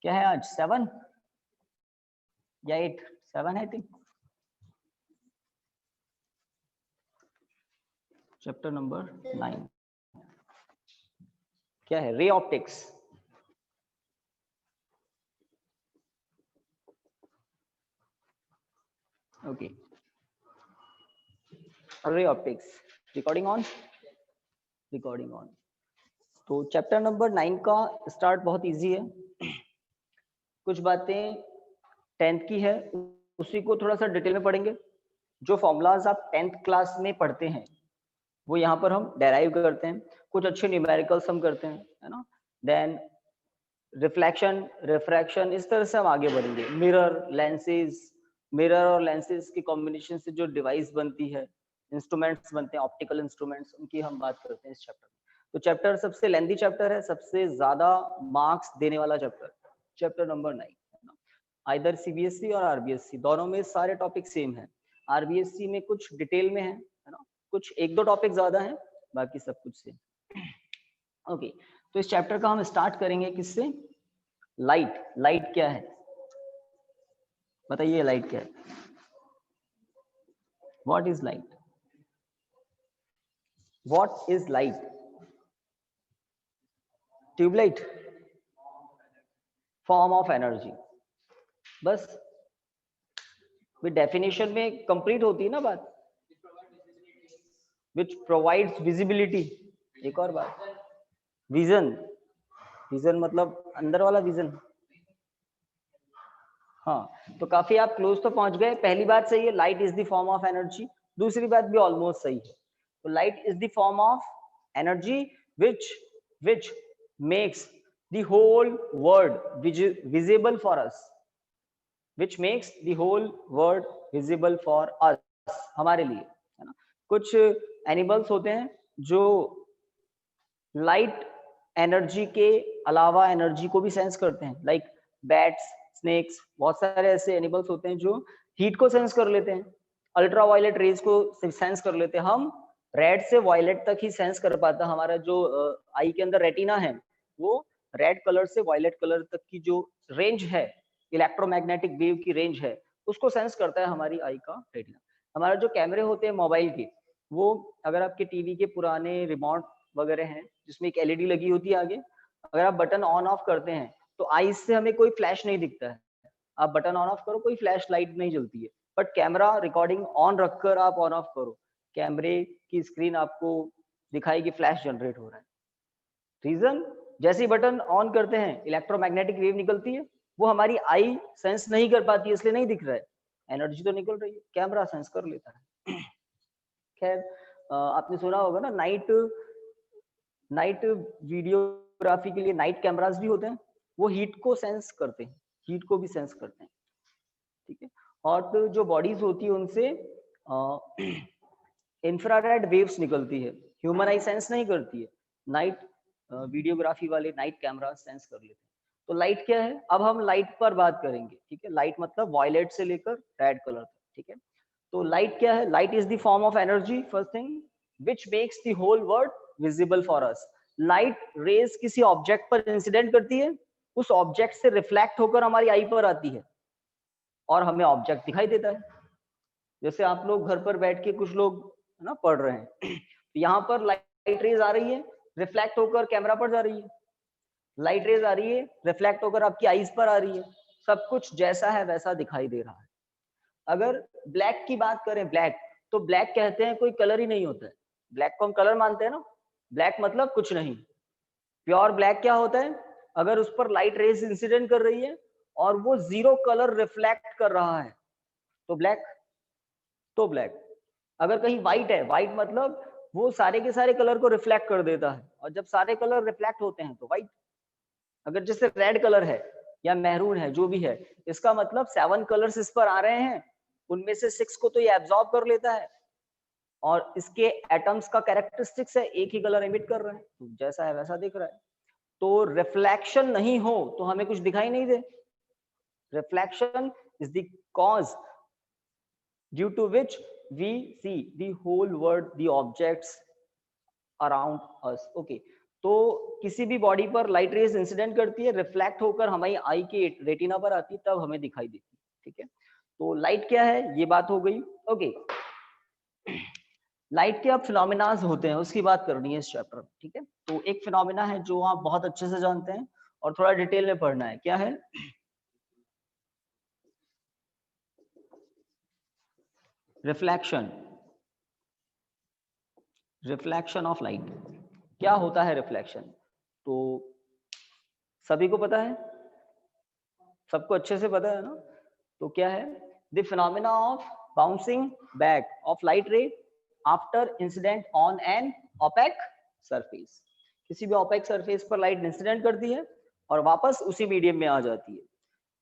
क्या है आज 7 या 8? 7 है आई थिंक। चैप्टर नंबर 9 क्या है? Ray optics. Okay, ray optics. Recording on? Recording on. तो चैप्टर नंबर 9 का स्टार्ट बहुत इजी है। कुछ बातें 10th की है, उसी को थोड़ा सा डिटेल में पढ़ेंगे। जो फॉर्मूलाज आप 10th क्लास में पढ़ते हैं वो यहाँ पर हम डेराइव करते हैं। कुछ अच्छे न्यूमेरिकल्स हम करते हैं, है ना। देन रिफ्लेक्शन, रिफ्रैक्शन, इस तरह से हम आगे बढ़ेंगे। मिरर, लेंसेज, मिरर और लेंसेज की कॉम्बिनेशन से जो डिवाइस बनती है, इंस्ट्रूमेंट्स बनते हैं, ऑप्टिकल इंस्ट्रूमेंट्स, उनकी हम बात करते हैं इस चैप्टर में। तो चैप्टर सबसे लेंथी चैप्टर है, सबसे ज्यादा मार्क्स देने वाला chapter, chapter number 9। Either CBSE और आरबीएसई, दोनों में सारे टॉपिक सेम है। आरबीएसई में कुछ डिटेल में है ना, कुछ एक दो टॉपिक ज्यादा है, बाकी सब कुछ सेम। ओके, तो इस चैप्टर का हम स्टार्ट करेंगे किससे? लाइट। लाइट क्या है बताइए, लाइट क्या है? What is light? What is light? Tubelight, form of energy. बस डेफिनेशन में कंप्लीट होती है ना बात। Which provides visibility. एक और बात, विजन। विजन मतलब अंदर वाला विजन। हाँ, तो काफी आप क्लोज तो पहुंच गए। पहली बात सही है, light is the form of energy. दूसरी बात भी ऑलमोस्ट सही है। तो light is the form of energy which makes the whole world visible for us, which makes the whole world visible for us, हमारे लिए, है ना। कुछ एनिमल्स होते हैं जो लाइट एनर्जी के अलावा एनर्जी को भी सेंस करते हैं, लाइक बैट्स, स्नेक्स। बहुत सारे ऐसे एनिमल्स होते हैं जो हीट को सेंस कर लेते हैं, अल्ट्रा वायलेट रेज को सेंस कर लेते हैं। हम रेड से वायलेट तक ही सेंस कर पाता। हमारा जो आई के अंदर रेटिना है, वो रेड कलर से वायलेट कलर तक की जो रेंज है, इलेक्ट्रोमैग्नेटिक वेव की रेंज है, उसको सेंस करता है हमारी आई का रेटिना। हमारा जो कैमरे होते हैं मोबाइल के, वो अगर आपके टीवी के पुराने रिमोट वगैरह हैं जिसमें एक एलईडी लगी होती है आगे, अगर आप बटन ऑन ऑफ करते हैं तो आईज से हमें कोई फ्लैश नहीं दिखता है। आप बटन ऑन ऑफ करो, कोई फ्लैश लाइट नहीं जलती है। बट कैमरा रिकॉर्डिंग ऑन रखकर आप ऑन ऑफ करो, कैमरे की स्क्रीन आपको दिखाएगी फ्लैश जनरेट हो रहा है। रीजन, जैसे ही बटन ऑन करते हैं इलेक्ट्रोमैग्नेटिक वेव निकलती है, वो हमारी आई सेंस नहीं कर पाती है, इसलिए नहीं दिख रहा है। एनर्जी तो निकल रही है, कैमरा सेंस कर लेता है। खैर, आपने सुना होगा ना, नाइट वीडियोग्राफी के लिए नाइट कैमरास भी होते हैं, वो हीट को सेंस करते हैं, हीट को भी सेंस करते हैं, ठीक है। और तो जो बॉडीज होती है उनसे इंफ्रारेड वेव्स निकलती है, ह्यूमन आई सेंस नहीं करती है, नाइट वीडियोग्राफी वाले नाइट कैमरा सेंस कर लेते हैं। तो लाइट क्या है, अब हम लाइट पर बात करेंगे, ठीक है। लाइट मतलब वायलेट से लेकर रेड कलर तक, ठीक है। तो लाइट क्या है? Light is the form of energy, first thing, which makes the whole world visible for us. Light rays किसी ऑब्जेक्ट पर इंसिडेंट करती है, उस ऑब्जेक्ट से रिफ्लेक्ट होकर हमारी आई पर आती है और हमें ऑब्जेक्ट दिखाई देता है। जैसे आप लोग घर पर बैठ के कुछ लोग है ना पढ़ रहे हैं, तो यहाँ पर लाइट रेज आ रही है, रिफ्लेक्ट होकर कैमरा पर जा रही है, लाइट रेज आ रही है, रिफ्लेक्ट होकर आपकी आईज पर आ रही है, सब कुछ जैसा है वैसा दिखाई दे रहा है। अगर ब्लैक की बात करें, ब्लैक, तो ब्लैक कहते हैं कोई कलर ही नहीं होता है। ब्लैक को हम कलर मानते हैं ना, ब्लैक मतलब कुछ नहीं। प्योर ब्लैक क्या होता है? अगर उस पर लाइट रेज इंसिडेंट कर रही है और वो जीरो कलर रिफ्लेक्ट कर रहा है तो ब्लैक। तो ब्लैक। अगर कहीं व्हाइट है, व्हाइट मतलब वो सारे के सारे कलर को रिफ्लेक्ट कर देता है, और जब सारे कलर रिफ्लेक्ट होते हैं तो व्हाइट। अगर जैसे रेड कलर है या मैरून है, जो भी है, इसका मतलब 7 कलर्स इस पर आ रहे हैं, उनमें से 6 को तो ये एब्जॉर्ब कर लेता है, और इसके एटम्स का कैरेक्टरिस्टिक्स है एक ही कलर एमिट कर रहे हैं, तो जैसा है वैसा दिख रहा है। तो रिफ्लेक्शन नहीं हो तो हमें कुछ दिखाई नहीं दे। Reflection is the cause due to which we see the whole world, the objects around us. Okay, तो किसी भी बॉडी पर लाइट रेज इंसिडेंट करती है, रिफ्लेक्ट होकर हमारी आई के रेटिना पर आती है, तब हमें दिखाई देती है। ठीक है, तो लाइट क्या है ये बात हो गई। ओके, लाइट के अब फिनोमिनाज होते हैं उसकी बात करनी है इस चैप्टर में। ठीक है, तो एक फिनोमिना है जो आप बहुत अच्छे से जानते हैं और थोड़ा डिटेल में पढ़ना है, क्या है? Reflection, reflection of light. क्या होता है रिफ्लेक्शन? तो सभी को पता है, सबको अच्छे से पता है ना? तो क्या है? The phenomena of bouncing back of light रे after incident on an opaque surface. किसी भी ओपेक सरफेस पर लाइट इंसिडेंट करती है और वापस उसी मीडियम में आ जाती है,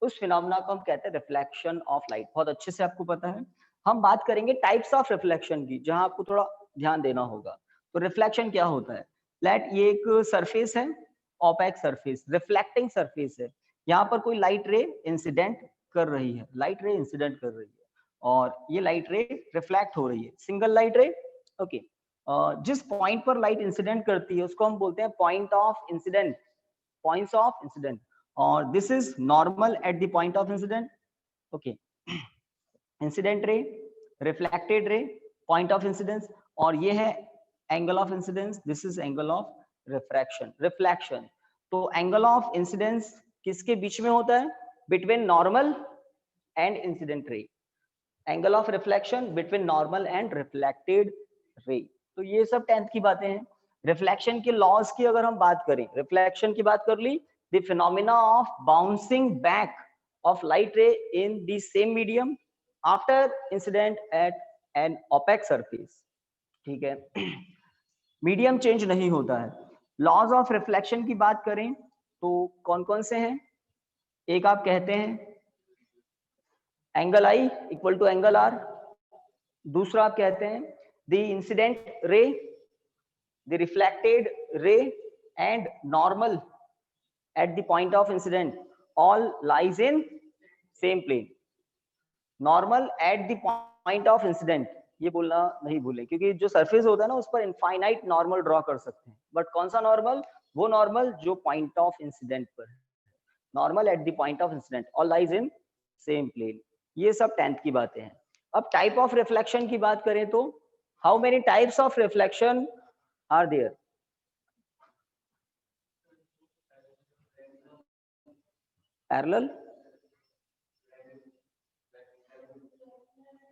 उस फिनोमिना को हम कहते हैं रिफ्लेक्शन ऑफ लाइट। बहुत अच्छे से आपको पता है। हम बात करेंगे टाइप्स ऑफ रिफ्लेक्शन की, जहां आपको थोड़ा ध्यान देना होगा। तो रिफ्लेक्शन क्या होता है? लेट ये एक सरफेस है, ओपेक सरफेस, रिफ्लेक्टिंग सरफेस है। यहाँ पर कोई लाइट रे इंसिडेंट कर रही है, लाइट रे इंसिडेंट कर रही है और ये लाइट रे रिफ्लेक्ट हो रही है, सिंगल लाइट रे। ओके, जिस पॉइंट पर लाइट इंसिडेंट करती है उसको हम बोलते हैं point of incident, points of incident, और this is normal at the point of incident. Okay, incident ray, reflected ray, point of incidence, और ये है angle of incidence, this is angle of refraction, reflection. तो angle of incidence किसके बीच में होता है? Between normal and incident ray. Angle of reflection between normal and reflected ray. तो ये सब 10th की बातें हैं। रिफ्लेक्शन के लॉज की अगर हम बात करें, रिफ्लेक्शन की बात कर ली, the phenomena of bouncing back of light ray in the same medium after incident at an opaque surface. ठीक है, मीडियम चेंज नहीं होता है। लॉज ऑफ रिफ्लेक्शन की बात करें तो कौन कौन से हैं? एक आप कहते हैं angle I equal to angle R, दूसरा आप कहते हैं the incident ray, the reflected ray and normal at the point of incident all lies in same plane. Normal at the point of incident, ये बोलना नहीं भूलें, क्योंकि जो सरफेस होता है ना उस पर इनफाइनाइट नॉर्मल ड्रॉ कर सकते हैं, बट कौन सा नॉर्मल? वो नॉर्मल जो पॉइंट ऑफ इंसिडेंट पर है। Normal at the point of incident all lies in same plane. ये सब 10th की बातें हैं। अब टाइप ऑफ रिफ्लेक्शन की बात करें तो how many types of reflection are there? Parallel,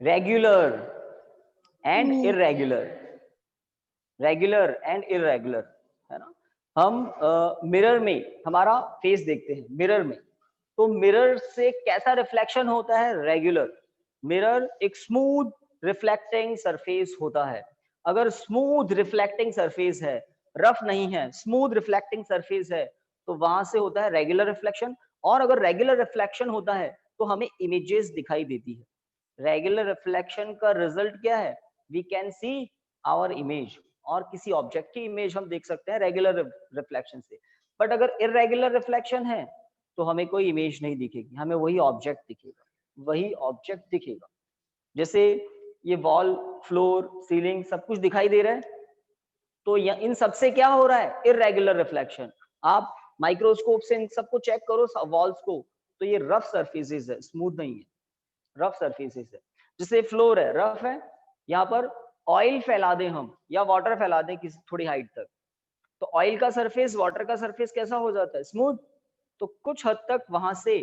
regular and irregular, regular and irregular, है ना? हम मिरर में हमारा फेस देखते हैं, मिरर में, तो मिरर से कैसा रिफ्लेक्शन होता है? रेगुलर। मिरर एक स्मूथ रिफ्लेक्टिंग सरफेस होता है। अगर स्मूथ रिफ्लेक्टिंग सरफेस है, रफ नहीं है, स्मूथ रिफ्लेक्टिंग सरफेस है, तो वहां से होता है रेगुलर रिफ्लेक्शन। और अगर रेगुलर रिफ्लेक्शन होता है तो हमें इमेजेस दिखाई देती है। रेगुलर रिफ्लेक्शन का रिजल्ट क्या है? We can see our image, और किसी ऑब्जेक्ट की इमेज हम देख सकते हैं रेगुलर रिफ्लेक्शन से। बट अगर इरेगुलर रिफ्लेक्शन है तो हमें कोई इमेज नहीं दिखेगी, हमें वही ऑब्जेक्ट दिखेगा, वही ऑब्जेक्ट दिखेगा। जैसे ये वॉल, फ्लोर, सीलिंग सब कुछ दिखाई दे रहा है, तो इन सबसे क्या हो रहा है? Irregular reflection. आप माइक्रोस्कोप से इन सबको चेक करो, वॉल्स को, तो ये रफ सरफेसेस है, स्मूथ नहीं है, रफ सरफेसेस है। जैसे फ्लोर है, रफ है, यहाँ पर ऑयल फैला दें हम या वाटर फैला दें किसी थोड़ी हाइट तक, तो ऑयल का सरफेस, वाटर का सरफेस कैसा हो जाता है? स्मूथ। तो कुछ हद तक वहां से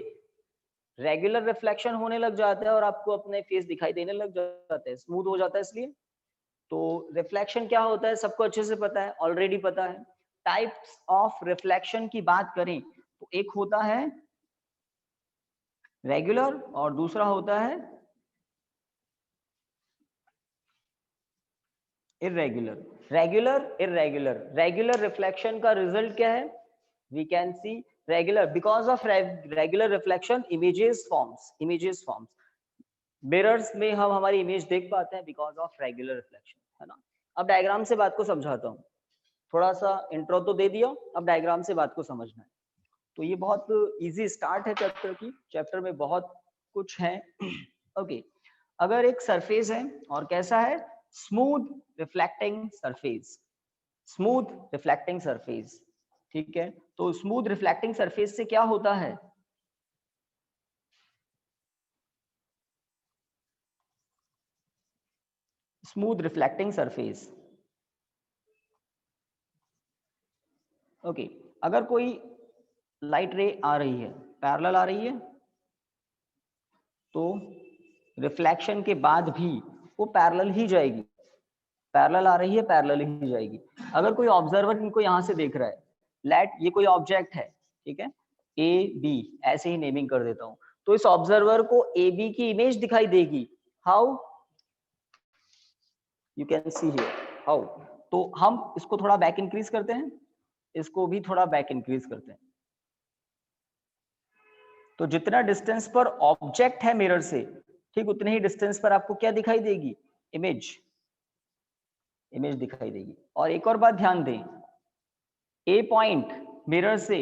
रेगुलर रिफ्लेक्शन होने लग जाता है और आपको अपने फेस दिखाई देने लग जाता है, स्मूथ हो जाता है इसलिए। तो रिफ्लेक्शन क्या होता है सबको अच्छे से पता है, ऑलरेडी पता है। टाइप्स ऑफ रिफ्लेक्शन की बात करें तो एक होता है रेगुलर और दूसरा होता है irregular. Regular, irregular. Regular reflection का रिजल्ट क्या है? We can see regular, because of regular reflection images forms, images forms. Mirrors में हम हमारी इमेज देख पाते हैं बिकॉज ऑफ रेगुलर रिफ्लेक्शन, है ना? अब डायग्राम से बात को समझाता हूँ। थोड़ा सा इंट्रो तो दे दिया, अब डायग्राम से बात को समझना है। तो ये बहुत इजी स्टार्ट है चैप्टर की, चैप्टर में बहुत कुछ है। ओके, अगर एक सरफेस है और कैसा है? Smooth reflecting surface, smooth reflecting surface, ठीक है। तो स्मूथ रिफ्लेक्टिंग सरफेस से क्या होता है, स्मूथ रिफ्लेक्टिंग सरफेस, ओके। अगर कोई लाइट रे आ रही है, पैरेलल आ रही है, तो रिफ्लेक्शन के बाद भी वो पैरेलल ही जाएगी, पैरेलल आ रही है पैरेलल ही जाएगी। अगर कोई ऑब्जर्वर इनको यहां से देख रहा है, लेट ये कोई ऑब्जेक्ट है, ठीक है, ए बी ऐसे ही नेमिंग कर देता हूं, तो इस ऑब्जर्वर को ए बी की इमेज दिखाई देगी। How, you can see here how. तो हम इसको थोड़ा बैक इंक्रीज करते हैं, इसको भी थोड़ा बैक इंक्रीज करते हैं। तो जितना डिस्टेंस पर ऑब्जेक्ट है मिरर से, ठीक उतने ही डिस्टेंस पर आपको क्या दिखाई देगी, इमेज, इमेज दिखाई देगी। और एक और बात ध्यान दें, ए पॉइंट मिरर से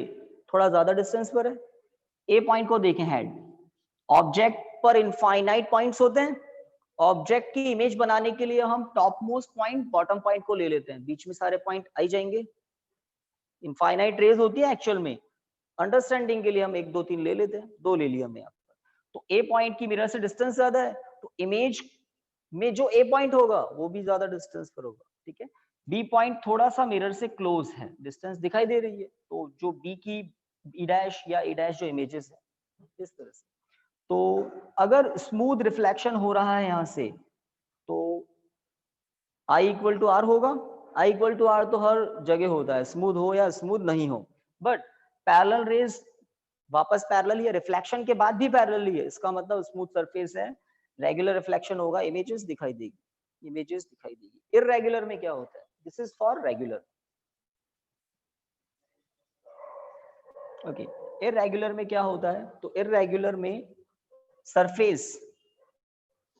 थोड़ा ज्यादा डिस्टेंस पर है। ए पॉइंट को देखें, हेड, ऑब्जेक्ट पर इनफाइनाइट पॉइंट्स होते हैं। ऑब्जेक्ट की इमेज बनाने के लिए हम top most point bottom point को ले लेते हैं, बीच में सारे पॉइंट आई जाएंगे। इनफाइनाइट रेज होती है एक्चुअल में, अंडरस्टैंडिंग के लिए हम 1 2 3 ले लेते हैं, 2 ले लिया हमने यहाँ पर। तो ए पॉइंट की मिरर से डिस्टेंस ज्यादा है, तो इमेज में जो ए पॉइंट होगा वो भी ज्यादा डिस्टेंस पर होगा, ठीक है। बी पॉइंट थोड़ा सा मिरर से क्लोज है, डिस्टेंस दिखाई दे रही है, तो जो बी की ई डैश या ए डैश जो इमेजेस है इस तरह से। तो अगर स्मूथ रिफ्लेक्शन हो रहा है यहां से, तो आई इक्वल टू आर होगा। आई इक्वल टू आर तो हर जगह होता है, स्मूथ हो या स्मूथ नहीं हो, बट पैरेलल रेज वापस पैरेलल ही है, रिफ्लेक्शन के बाद भी पैरेलल ही है, इसका मतलब स्मूथ सरफेस है, रेगुलर रिफ्लेक्शन होगा, इमेजेस दिखाई देगी, इमेजेस दिखाई देगी। इररेगुलर में क्या होता है, this is for regular, okay. Irregular में क्या होता है, तो इररेगुलर में सरफेस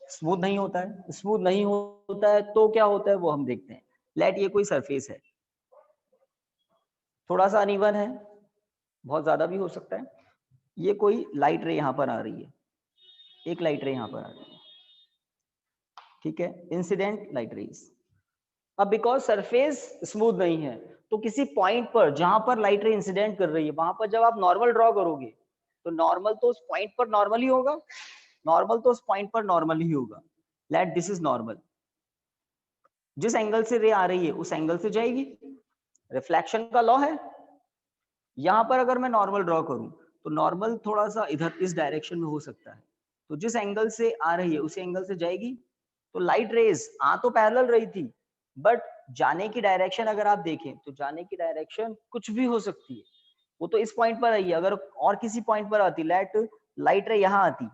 स्मूथ नहीं होता है, स्मूथ नहीं होता है तो क्या होता है वो हम देखते हैं। लेट ये कोई सरफेस है, थोड़ा सा अनइवन है, बहुत ज्यादा भी हो सकता है। ये कोई लाइट रे यहां पर आ रही है, एक लाइट रे यहां पर आ रही है, ठीक है, इंसिडेंट लाइट रेज। अब बिकॉज सरफेस स्मूथ नहीं है, तो किसी पॉइंट पर जहां पर लाइट रे इंसिडेंट कर रही है, वहां पर जब आप नॉर्मल ड्रॉ करोगे, तो नॉर्मल तो उस पॉइंट पर नॉर्मल ही होगा, नॉर्मल तो उस पॉइंट पर नॉर्मल ही होगा। लेट दिस इज नॉर्मल, जिस एंगल से रे आ रही है उस एंगल से जाएगी, रिफ्लेक्शन का लॉ है। यहां पर अगर मैं नॉर्मल ड्रॉ करूं, तो नॉर्मल थोड़ा सा इधर इस डायरेक्शन में हो सकता है, तो जिस एंगल से आ रही है उसी एंगल से जाएगी। तो लाइट रेज आ तो पैरेलल रही थी, बट जाने की डायरेक्शन अगर आप देखें तो जाने की डायरेक्शन कुछ भी हो सकती है। वो तो इस पॉइंट पर आई है, अगर और किसी पॉइंट पर आती, लाइट रे यहाँ आती,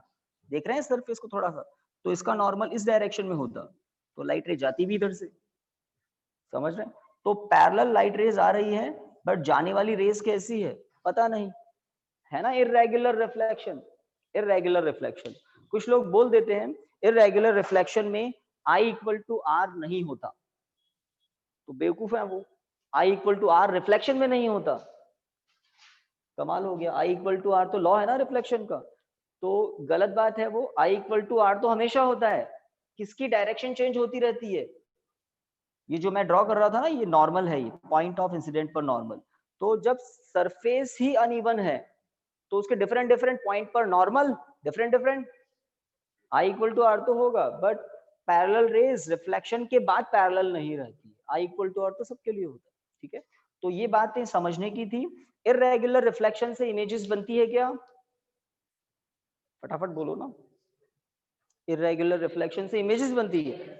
देख रहे हैं सरफेस को थोड़ा सा, तो इसका नॉर्मल इस डायरेक्शन में होता, तो लाइट रे जाती भी इधर से, समझ रहे हैं। तो पैरेलल लाइट रेज आ रही है, बट जाने वाली रेज कैसी है पता नहीं, है ना, इररेगुलर रिफ्लेक्शन, इररेगुलर रिफ्लेक्शन। कुछ लोग बोल देते हैं इररेगुलर रिफ्लेक्शन में आई इक्वल टू आर नहीं होता, तो बेवकूफ है वो, आई इक्वल टू आर रिफ्लेक्शन में नहीं होता, कमाल हो गया। आई इक्वल टू आर तो लॉ है ना रिफ्लेक्शन का, तो गलत बात है वो। आई इक्वल टू आर तो हमेशा होता है, किसकी डायरेक्शन चेंज होती रहती है। ये जो मैं ड्रॉ कर रहा था ना, ये नॉर्मल है, ये पॉइंट ऑफ इंसिडेंट पर नॉर्मल। तो जब सरफेस ही अनइवन है, तो उसके डिफरेंट डिफरेंट पॉइंट पर normal different different, I equal to R तो होगा, बट पैरेलल रेज रिफ्लेक्शन के बाद पैरेलल नहीं रहती, आई इक्वल टू आर तो सबके लिए होता है, ठीक है। तो ये बातें समझने की थी। इररेगुलर रिफ्लेक्शन से इमेजेस बनती है क्या, फटाफट बोलो ना। इररेगुलर रिफ्लेक्शन से इमेजेस बनती है,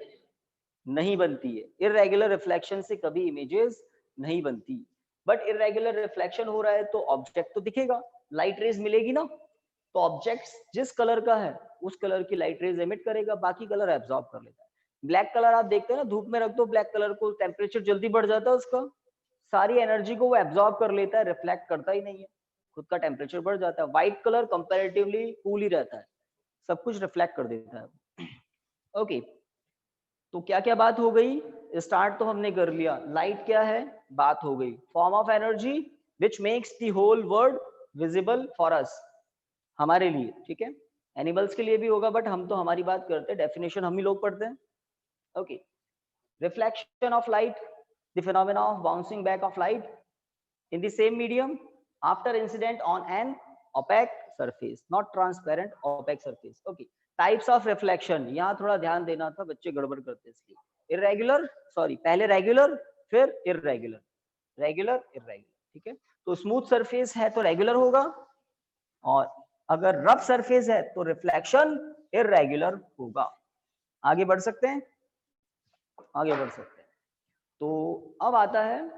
नहीं बनती है। इररेगुलर रिफ्लेक्शन से कभी इमेजेस नहीं बनती, बट इररेगुलर रिफ्लेक्शन हो रहा है तो ऑब्जेक्ट तो दिखेगा, लाइट रेज मिलेगी ना, तो ऑब्जेक्ट जिस कलर का है उस कलर की लाइट रेज एमिट करेगा, बाकी कलर एब्जॉर्ब कर लेता है। ब्लैक कलर आप देखते हैं ना, धूप में रख दो ब्लैक कलर को, टेम्परेचर जल्दी बढ़ जाता है उसका, सारी एनर्जी को वो एब्जॉर्ब कर लेता है, रिफ्लेक्ट करता ही नहीं है, खुद का टेम्परेचर बढ़ जाता है। व्हाइट कलर कंपैरेटिवली कूल ही रहता है, सब कुछ रिफ्लेक्ट कर देता है। ओके, तो क्या क्या बात हो गई, स्टार्ट तो हमने कर लिया, लाइट क्या है बात हो गई, form of energy which makes the whole world visible for us, हमारे लिए, ठीक है। एनिमल्स के लिए भी होगा, बट हम तो हमारी बात करते हैं, डेफिनेशन हम ही लोग पढ़ते हैं, okay. Reflection of light, the phenomena of bouncing back of light in the same medium after incident on an opaque surface, not transparent, opaque surface. Okay, types of reflection, यहाँ थोड़ा ध्यान देना था, बच्चे गड़बड़ करते इसलिए। irregular, sorry, पहले regular फिर irregular, regular irregular, ठीक है। तो स्मूथ सरफेस है तो रेगुलर होगा, और अगर रफ सरफेस है तो रिफ्लेक्शन इरेगुलर होगा। आगे बढ़ सकते हैं, आगे बढ़ सकते हैं। तो अब आता है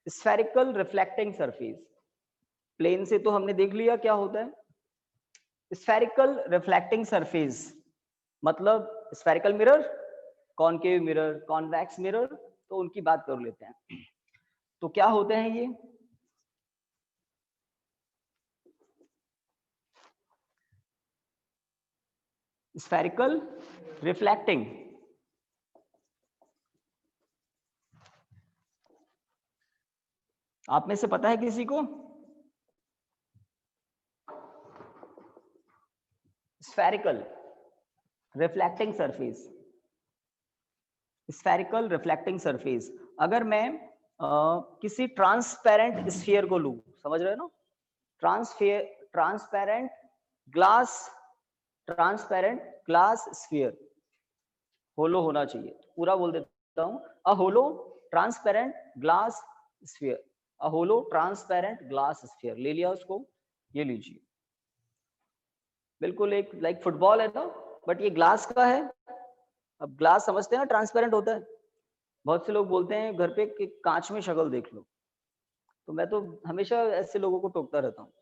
स्फेरिकल रिफ्लेक्टिंग सरफेस। प्लेन से तो हमने देख लिया क्या होता है। स्फेरिकल रिफ्लेक्टिंग सरफेस मतलब spherical mirror, concave mirror, convex mirror, तो उनकी बात कर लेते हैं। तो क्या होते हैं ये? स्फेरिकल रिफ्लेक्टिंग, आप में से पता है किसी को? Spherical reflecting surface, spherical reflecting surface, अगर मैं किसी ट्रांसपेरेंट स्फीयर को लूं, समझ रहे हो ना, ट्रांसपेरेंट ग्लास स्फीयर, होलो होना चाहिए, पूरा बोल देता हूं, अ होलो ट्रांसपेरेंट ग्लास स्फीयर, अ होलो ट्रांसपेरेंट ग्लास स्फीयर, ले लिया उसको, ये लीजिए, बिल्कुल एक लाइक फुटबॉल है ना, बट ये ग्लास का है। अब ग्लास समझते हैं ना, ट्रांसपेरेंट होता है। बहुत से लोग बोलते हैं घर पे कि कांच में शक्ल देख लो, तो मैं तो हमेशा ऐसे लोगों को टोकता रहता हूँ।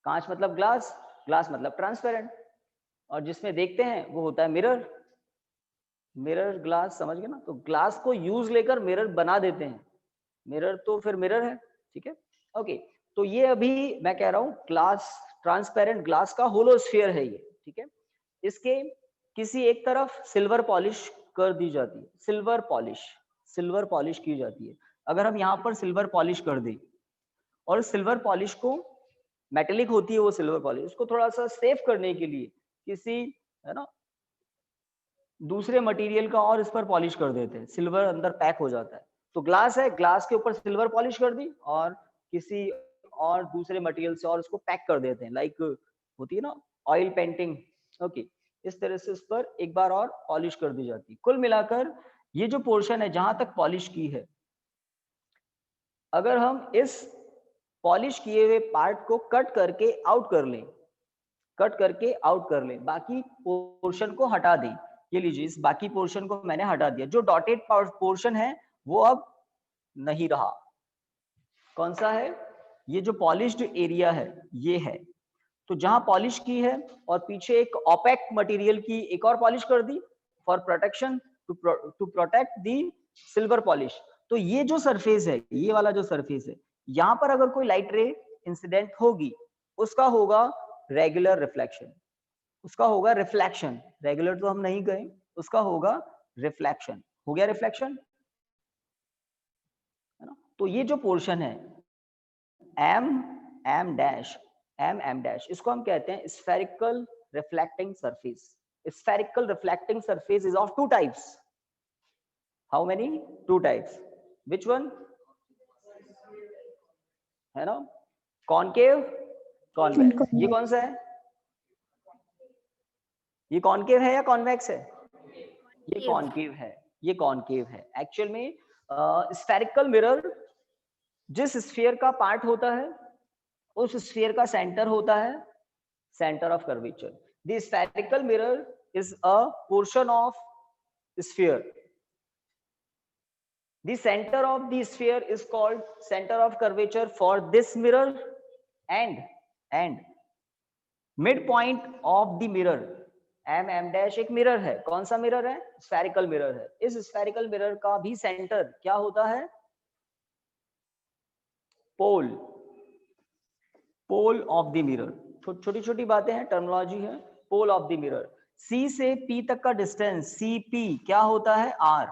कांच मतलब ग्लास, ग्लास मतलब ट्रांसपेरेंट, और जिसमें देखते हैं वो होता है मिरर। मिरर ग्लास, समझ गए ना? तो ग्लास को यूज लेकर मिरर बना देते हैं, मिरर तो फिर मिरर है, ठीक है। ओके, तो ये अभी मैं कह रहा हूँ ग्लास, ट्रांसपेरेंट ग्लास का होलोस्फीयर है ये, ठीक है। इसके किसी एक तरफ सिल्वर पॉलिश कर दी जाती है, सिल्वर पॉलिश की जाती है। अगर हम यहाँ पर सिल्वर पॉलिश कर दें, और सिल्वर पॉलिश को, मेटेलिक होती है वो सिल्वर पॉलिश, उसको थोड़ा सा सेव करने के लिए किसी, है ना, दूसरे मटेरियल का और इस पर पॉलिश कर देते हैं, सिल्वर अंदर पैक हो जाता है। तो ग्लास है, ग्लास के ऊपर सिल्वर पॉलिश कर दी और किसी और दूसरे मटेरियल से और उसको पैक कर देते हैं, लाइक होती है ना ऑयल पेंटिंग। ओके, इस तरह से उस पर एक बार और पॉलिश कर दी जाती है। कुल मिलाकर ये जो पोर्शन है जहां तक पॉलिश की है, अगर हम इस पॉलिश किए हुए पार्ट को कट करके आउट कर लें, बाकी पोर्शन को हटा दें, ये लीजिए, इस बाकी पोर्शन को मैंने हटा दिया, जो डॉटेड पोर्शन है वो अब नहीं रहा। कौन सा है? ये जो पॉलिश्ड एरिया है ये है। तो जहां पॉलिश की है और पीछे एक ओपेक मटेरियल की एक और पॉलिश कर दी for protection, to protect the silver polish. तो ये जो सरफेस है, ये वाला जो सरफेस है, यहां पर अगर कोई लाइट रे इंसिडेंट होगी, उसका होगा रेगुलर रिफ्लेक्शन, उसका होगा रिफ्लेक्शन। रेगुलर तो हम नहीं गए, उसका होगा रिफ्लेक्शन। हो गया रिफ्लेक्शन, है ना। तो ये जो पोर्शन है एम डैश, इसको हम कहते हैं spherical reflecting surface. Spherical reflecting surface is of two types. How many? Two types. Which one? है ना, कॉनकेव, कॉन्वेक्स। ये कौन सा है? ये कॉनकेव है या कॉन्वेक्स है? ये कॉनकेव है, ये कॉनकेव है। एक्चुअल में स्फेरिकल मिरर जिस स्फीयर का पार्ट होता है, उस स्फीयर का सेंटर होता है centre of curvature. The spherical mirror is a portion of sphere. The center of the sphere is called center of curvature for this mirror, and midpoint of the mirror, m dash एक mirror है। कौन सा mirror है? Spherical mirror है। इस spherical mirror का भी centre क्या होता है? Pole of the mirror. छोटी छोटी बातें हैं, टर्मिनोलॉजी है। Pole of the mirror, C से पी तक का डिस्टेंस सी पी क्या होता है? R,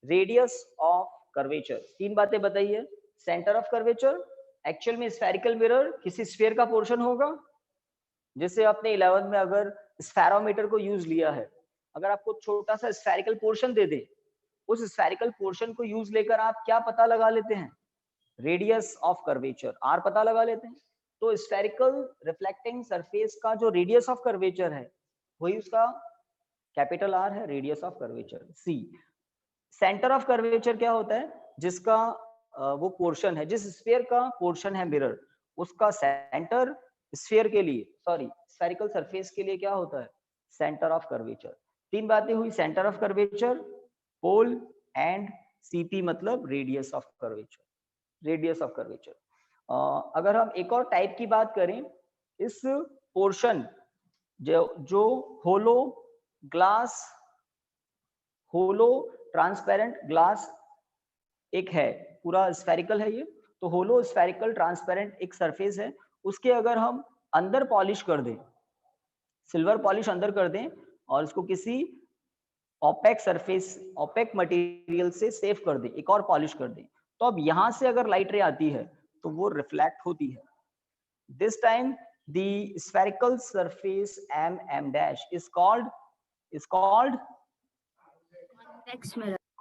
radius of curvature. तीन बातें बताइए। सेंटर ऑफ कर्वेचर, एक्चुअल में स्फेरिकल मिरर किसी स्फीयर का पोर्शन होगा, जैसे आपने 11th में अगर स्फेरोमीटर को यूज लिया है, अगर आपको छोटा सा स्फेरिकल पोर्शन दे दे, उस स्फेरिकल पोर्शन को यूज लेकर आप क्या पता लगा लेते हैं, रेडियस ऑफ कर्वेचर, आर पता लगा लेते हैं। तो स्फेरिकल रिफ्लेक्टिंग सरफेस का जो रेडियस ऑफ कर्वेचर है वही उसका कैपिटल आर है, radius of curvature C. Centre of curvature क्या होता है, जिसका वो पोर्शन है, जिस स्फीयर का पोर्शन है मिरर, उसका सेंटर स्फीयर के लिए, सॉरी स्फेरिकल सरफेस के लिए क्या होता है, सेंटर ऑफ कर्वेचर। तीन बातें हुई, centre of curvature, pole and CP मतलब radius of curvature, radius of curvature. अगर हम एक और टाइप की बात करें, इस पोर्शन जो होलो ग्लास, होलो ट्रांसपेरेंट ग्लास एक है, पूरा स्फेरिकल है ये, तो होलो स्फेरिकल ट्रांसपेरेंट एक सरफेस है, उसके अगर हम अंदर पॉलिश कर दें, सिल्वर पॉलिश अंदर कर दें और इसको किसी ओपेक सरफेस, ओपेक मटेरियल से सेव कर दें, एक और पॉलिश कर दें, तो अब यहां से अगर लाइट रे आती है तो वो रिफ्लेक्ट होती है। This time the spherical surface m dash is called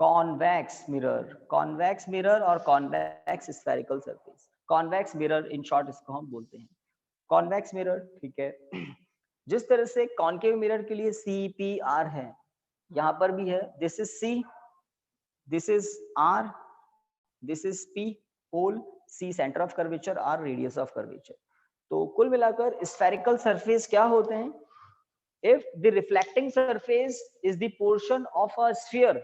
convex mirror. convex mirror और convex spherical surface, convex mirror in short इसको हम बोलते हैं convex mirror, ठीक है। जिस तरह से concave mirror के लिए CPR है, यहाँ पर भी है, this is C, this is R, this is P, pole, C center of curvature, R radius of curvature। तो कुल मिलाकर spherical surface क्या होते हैं, if the reflecting surface is the portion of a sphere,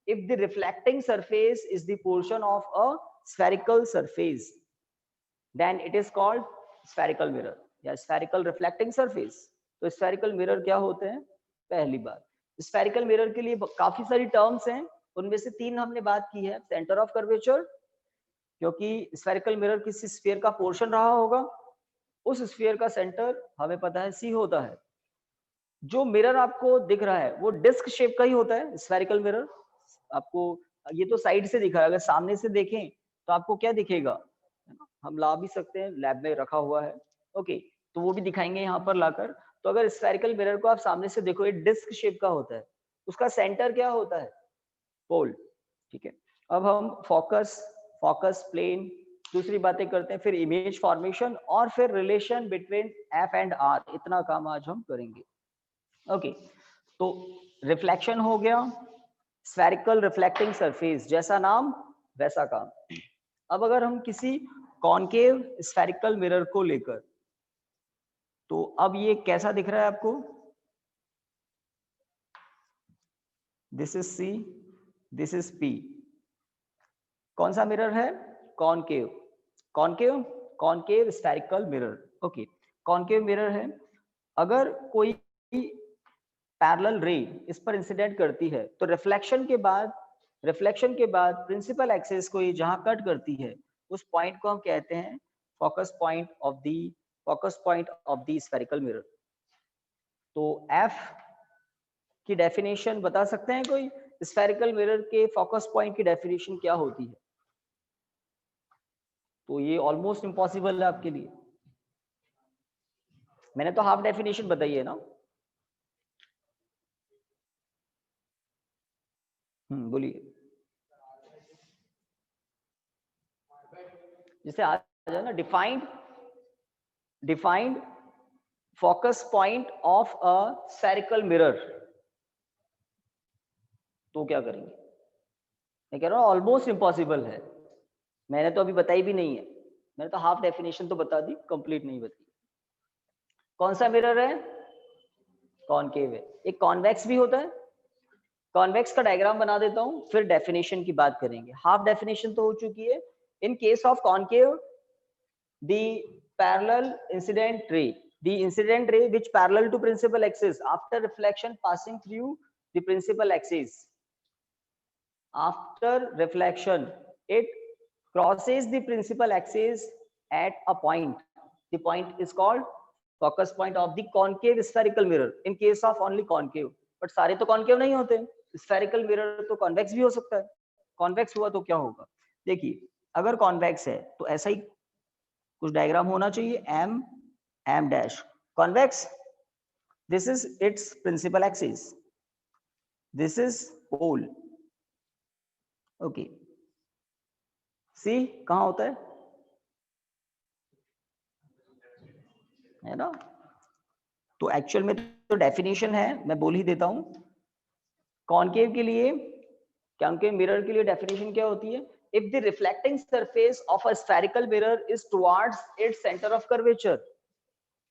if the reflecting surface is the portion of a spherical surface, then it is called spherical mirror या spherical reflecting surface। तो spherical mirror क्या होते हैं, पहली बात spherical mirror के लिए काफी सारी टर्म्स हैं, उनमें से तीन हमने बात की है, सेंटर ऑफ कर्वेचर, क्योंकि spherical mirror किसी स्फीयर का पोर्शन रहा होगा, उस स्फीयर का सेंटर हमें पता है सी होता है। जो मिरर आपको दिख रहा है वो डिस्क शेप का ही होता है, स्फेरिकल मिरर। आपको ये तो साइड से दिखा है, अगर सामने से देखें तो आपको क्या दिखेगा, हम ला भी सकते हैं, लैब में रखा हुआ है, ओके, तो वो भी दिखाएंगे यहाँ पर लाकर। तो अगर स्फेरिकल मिरर को आप सामने से देखो, ये डिस्क शेप का होता है, उसका सेंटर क्या होता है, पोल, ठीक है। अब हम फोकस प्लेन दूसरी बातें करते हैं, फिर इमेज फॉर्मेशन और फिर relation between F and R, इतना काम आज हम करेंगे। ओके, तो रिफ्लेक्शन हो गया, स्फेरिकल रिफ्लेक्टिंग सरफेस, जैसा नाम वैसा काम। अब अगर हम किसी कॉनकेव स्फेरिकल मिरर को लेकर, तो अब ये कैसा दिख रहा है आपको, this is C, this is P, कौन सा मिरर है, concave, concave spherical mirror, okay, concave mirror है। अगर कोई पैरेलल रे इस पर इंसिडेंट करती है तो रिफ्लेक्शन के बाद प्रिंसिपल एक्सिस को ये जहां कट करती है, उस पॉइंट को हम कहते हैं focus point of the spherical mirror. तो एफ की डेफिनेशन बता सकते हैं कोई, स्फेरिकल मिरर के फोकस पॉइंट की डेफिनेशन क्या होती है? तो ये ऑलमोस्ट इम्पॉसिबल है आपके लिए, मैंने तो हाफ डेफिनेशन बताई है ना। बोलिए, जैसे आ जाए ना, defined focus point of a spherical mirror, तो क्या करेंगे? मैं कह रहा हूँ ऑलमोस्ट इम्पॉसिबल है, मैंने तो अभी बताई भी नहीं है, मैंने तो हाफ डेफिनेशन तो बता दी, कंप्लीट नहीं बताई। कौन सा मिरर है? कॉनकेव है। एक कॉन्वेक्स भी होता है, कॉन्वेक्स का डायग्राम बना देता हूं, फिर डेफिनेशन की बात करेंगे। हाफ डेफिनेशन तो हो चुकी है। In case of concave, the parallel incident ray, the incident ray which parallel to principal axis after reflection passing through the principal axis, after reflection it crosses the principal axis at a point, the point is called focus point of the concave spherical mirror in case of only concave, but सारे तो concave नहीं होते, spherical mirror तो convex भी हो सकता है। convex हुआ तो क्या होगा, देखिए अगर convex है तो ऐसा ही कुछ डायग्राम होना चाहिए, m dash convex, this is its principal axis, this is pole, okay, C कहाँ होता है ना? तो एक्चुअल में तो डेफिनेशन है, मैं बोल ही देता हूं। कॉनकेव के लिए, कॉनकेव मिरर के लिए डेफिनेशन क्या होती है? If the reflecting surface of a spherical mirror is towards its centre of curvature,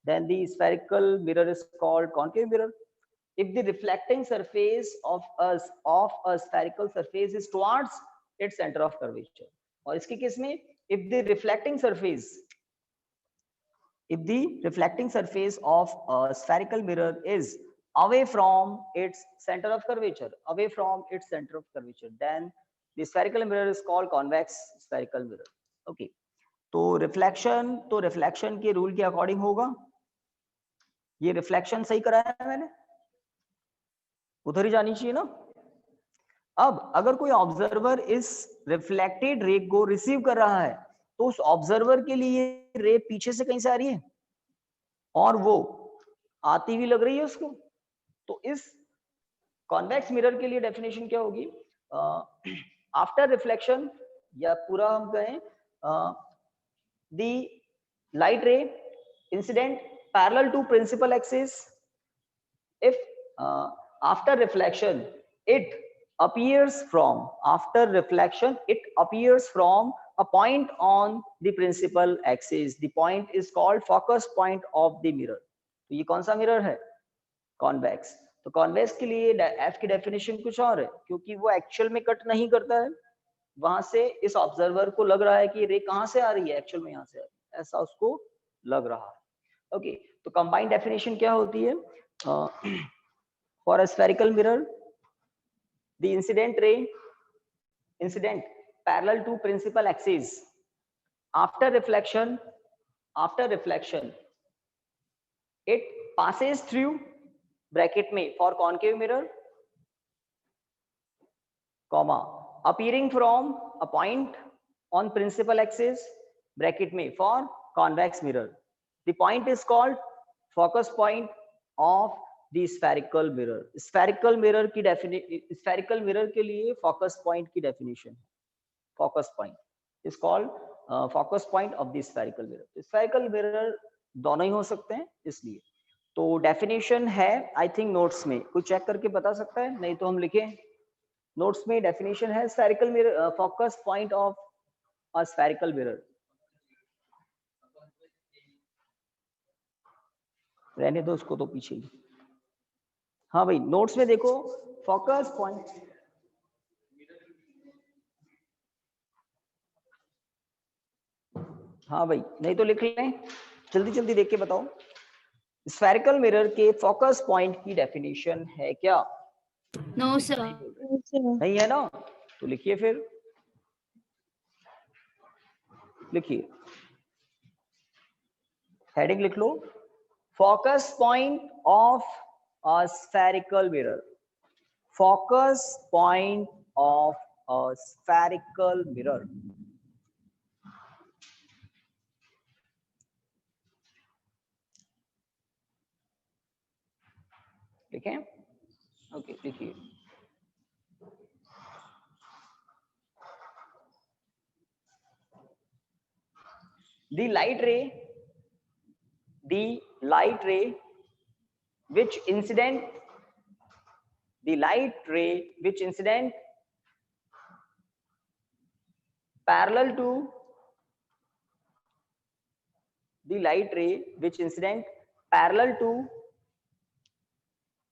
then the spherical mirror is called concave mirror. If the reflecting surface of a spherical surface is towards its center of curvature, और इसके case में if the reflecting surface of a spherical mirror is away from its center of curvature, then the spherical mirror is called convex spherical mirror. Okay, तो reflection के rule के according होगा। ये reflection सही कराया है मैंने, उधर ही जानी चाहिए ना। अब अगर कोई ऑब्जर्वर इस रिफ्लेक्टेड रे को रिसीव कर रहा है तो उस ऑब्जर्वर के लिए रे पीछे से कहीं से आ रही है और वो आती हुई लग रही है उसको। तो इस कॉन्वेक्स मिरर के लिए डेफिनेशन क्या होगी? आफ्टर रिफ्लेक्शन, या पूरा हम कहें the light ray incident parallel to principal axis, if after reflection it appears from a point on the principal axis, the point is called focus point of the mirror. तो ये कौन सा mirror है? Convex. तो convex के लिए F की definition कुछ और है, क्योंकि वो एक्चुअल में कट नहीं करता है, वहां से इस ऑब्जर्वर को लग रहा है कि रे कहां से आ रही है, एक्चुअल में यहां से आ रही है, ऐसा उसको लग रहा है। ओके, तो कंबाइंड डेफिनेशन क्या होती है? For a spherical mirror, the incident parallel to principal axis. After reflection, it passes through bracket में for concave mirror, comma appearing from a point on principal axis bracket में for convex mirror. The point is called focus point of the spherical mirror. Spherical mirror के लिए focus point की definition, focus point is called focus point of the spherical mirror. Spherical mirror दोनों ही हो सकते हैं इसलिए। तो डेफिनेशन है आई थिंक नोट्स में, कोई चेक करके बता सकता है? नहीं तो हम लिखें, नोट्स में डेफिनेशन है spherical mirror, focus point of a spherical mirror. रहने दो उसको तो पीछे ही। हाँ भाई, नोट्स में देखो फोकस पॉइंट, हाँ भाई नहीं तो लिख लें, जल्दी जल्दी देख के बताओ। स्फेरिकल मिरर के फोकस पॉइंट की डेफिनेशन है क्या? No sir. नहीं है ना? तो लिखिए, फिर लिखिए, हेडिंग लिख लो, focus point of a spherical mirror, focus point of a spherical mirror. लिखें? ओके, लिखिए। The light ray which incident parallel to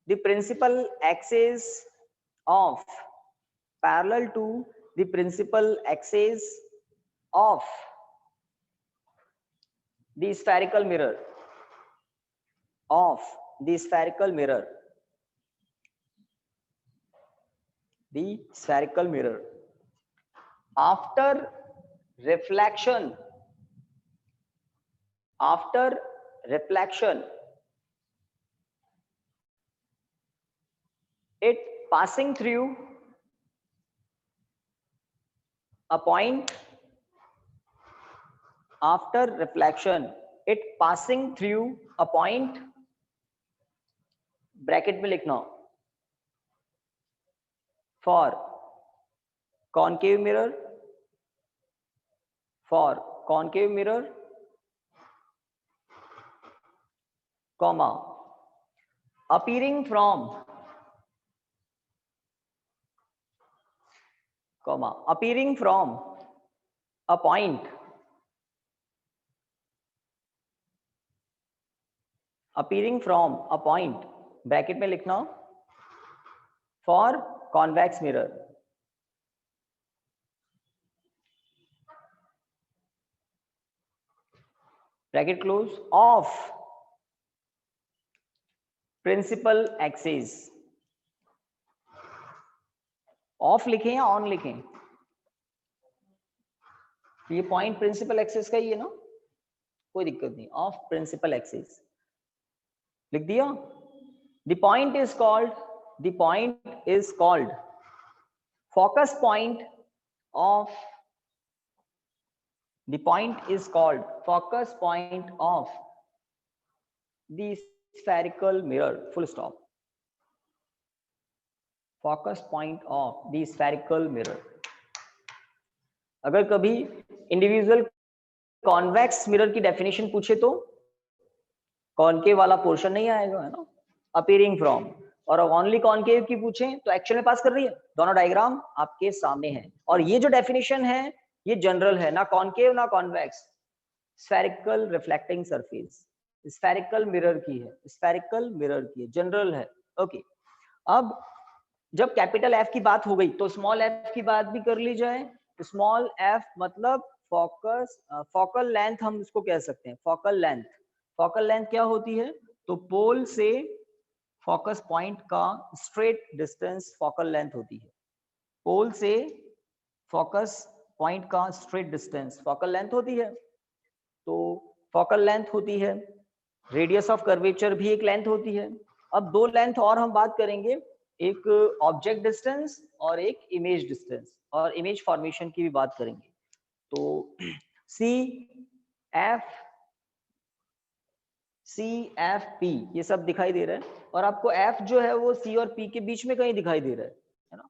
the principal axis of the spherical mirror after reflection it passing through a point, after reflection it passing through a point, bracket में लिखना, for concave mirror, for concave mirror, comma, appearing from, comma, appearing from a point, appearing from a point, bracket में लिखना, for convex mirror, bracket close, of principal axis, of लिखें या on लिखें, ये point principal axis का ही है ना, कोई दिक्कत नहीं, ऑफ प्रिंसिपल एक्सिस लिख दिया। The point is called, the point is called focus point of, the point is called focus point of the spherical mirror, full stop, focus point of the spherical mirror। अगर कभी individual convex mirror की definition पूछे तो concave वाला portion नहीं आएगा, है ना, अपीयरिंग फ्रॉम, और ओनली कॉनकेव की पूछे तो एक्चुअल में पास कर रही है। दोनों डायग्राम आपके सामने हैं, और ये जो डेफिनेशन है ये जनरल है, ना कॉनकेव ना convex, spherical reflecting surface, spherical mirror की है, स्फेरिकल मिरर की है, जनरल है। ओके, अब जब कैपिटल एफ की बात हो गई तो स्मॉल एफ की बात भी कर ली जाए। स्मॉल एफ मतलब फोकस, फोकल लेंथ हम इसको कह सकते हैं, फोकल लेंथ। फोकल लेंथ क्या होती है, तो पोल से फोकस पॉइंट का स्ट्रेट डिस्टेंस फोकल लेंथ होती है, पोल से फोकस पॉइंट का स्ट्रेट डिस्टेंस फोकल लेंथ होती है। तो फोकल लेंथ होती है, रेडियस ऑफ कर्वेचर भी एक लेंथ होती है। अब दो लेंथ और हम बात करेंगे, एक ऑब्जेक्ट डिस्टेंस और एक इमेज डिस्टेंस, और इमेज फॉर्मेशन की भी बात करेंगे। तो सी एफ पी ये सब दिखाई दे रहा है, और आपको एफ जो है वो सी और पी के बीच में कहीं दिखाई दे रहा है ना।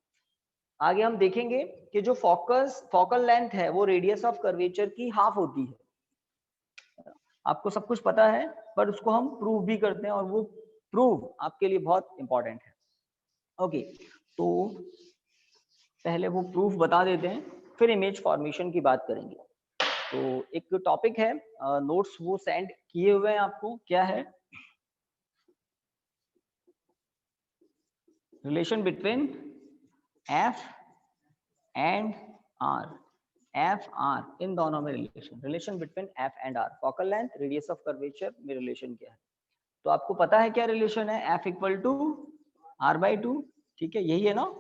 आगे हम देखेंगे कि जो फोकल लेंथ है वो रेडियस ऑफ कर्वेचर की हाफ होती है। आपको सब कुछ पता है, पर उसको हम प्रूव भी करते हैं, और वो प्रूव आपके लिए बहुत इंपॉर्टेंट है। ओके, तो पहले वो प्रूफ बता देते हैं, फिर इमेज फॉर्मेशन की बात करेंगे। तो एक टॉपिक है, नोट्स वो सेंड किए हुए हैं आपको, क्या है, relation between F and R, F R इन दोनों में relation between F and R, focal length, radius of curvature में रिलेशन क्या है। तो आपको पता है क्या रिलेशन है, F equal to R by two, ठीक है, यही है ना,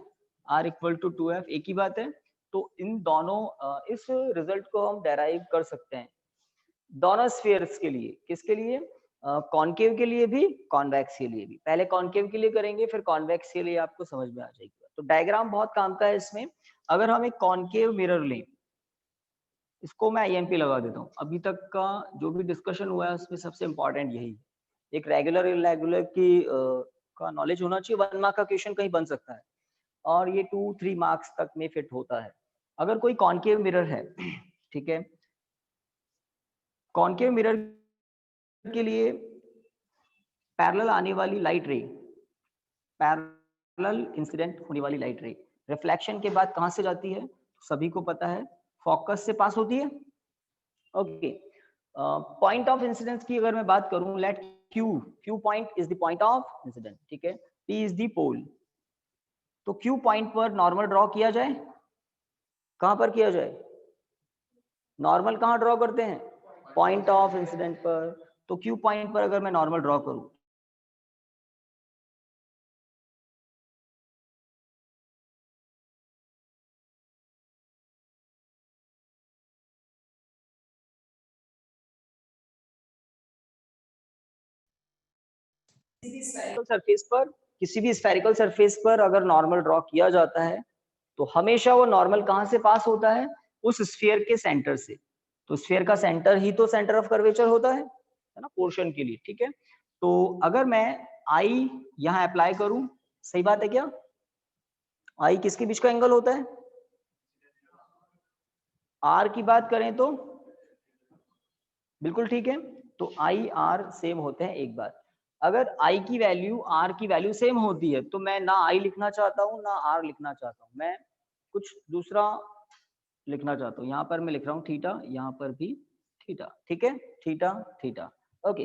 आर इक्वल टू 2f, एक ही बात है। तो इन दोनों इस रिजल्ट को हम डेराइव कर सकते हैं दोनों स्फीयर्स के लिए। किसके लिए, कॉनकेव के लिए भी, कॉन्वेक्स के लिए भी। पहले कॉनकेव के लिए करेंगे, फिर कॉन्वेक्स के लिए आपको समझ में आ जाएगी। तो डायग्राम बहुत काम का है इसमें। अगर हम एक कॉनकेव मिरर लें, इसको मैं IMP लगा देता हूँ, अभी तक का जो भी डिस्कशन हुआ है उसमें सबसे इंपॉर्टेंट यही है। एक रेगुलर इरेगुलर की का नॉलेज होना चाहिए, 1 मार्क का क्वेश्चन कहीं बन सकता है, और ये 2-3 मार्क्स तक में फिट होता है। अगर कोई कॉनकेव मिरर है, ठीक है, कॉनकेव मिरर के लिए पैरेलल आने वाली लाइट रे, पैरेलल इंसिडेंट होने वाली लाइट रे रिफ्लेक्शन के बाद कहां से जाती है, सभी को पता है, फोकस से पास होती है। ओके, पॉइंट ऑफ इंसिडेंस की अगर मैं बात करूं, let Q point is the point of incident, ठीक है, पी इज द पोल। तो क्यू पॉइंट पर नॉर्मल ड्रॉ किया जाए, कहां पर किया जाए, नॉर्मल कहां ड्रॉ करते हैं, पॉइंट ऑफ इंसिडेंट पर। तो क्यू पॉइंट पर अगर मैं नॉर्मल ड्रॉ करूं, सरफेस पर, किसी भी स्फेरिकल सरफेस पर अगर नॉर्मल ड्रॉ किया जाता है तो हमेशा वो नॉर्मल कहां से पास होता है, उस स्फीयर के सेंटर से। तो स्फीयर का सेंटर ही तो सेंटर ऑफ कर्वेचर होता है ना, पोर्शन के लिए, ठीक है। तो अगर मैं आई यहां अप्लाई करूं, सही बात है क्या, आई किसके बीच का एंगल होता है, आर की बात करें तो बिल्कुल ठीक है, तो आई आर सेम होते हैं। एक बात, अगर आई की वैल्यू आर की वैल्यू सेम होती है तो मैं ना आई लिखना चाहता हूँ ना आर लिखना चाहता हूँ, मैं कुछ दूसरा लिखना चाहता हूँ। यहाँ पर मैं लिख रहा हूँ थीटा, यहाँ पर भी थीटा, ठीक है, थीटा थीटा। ओके,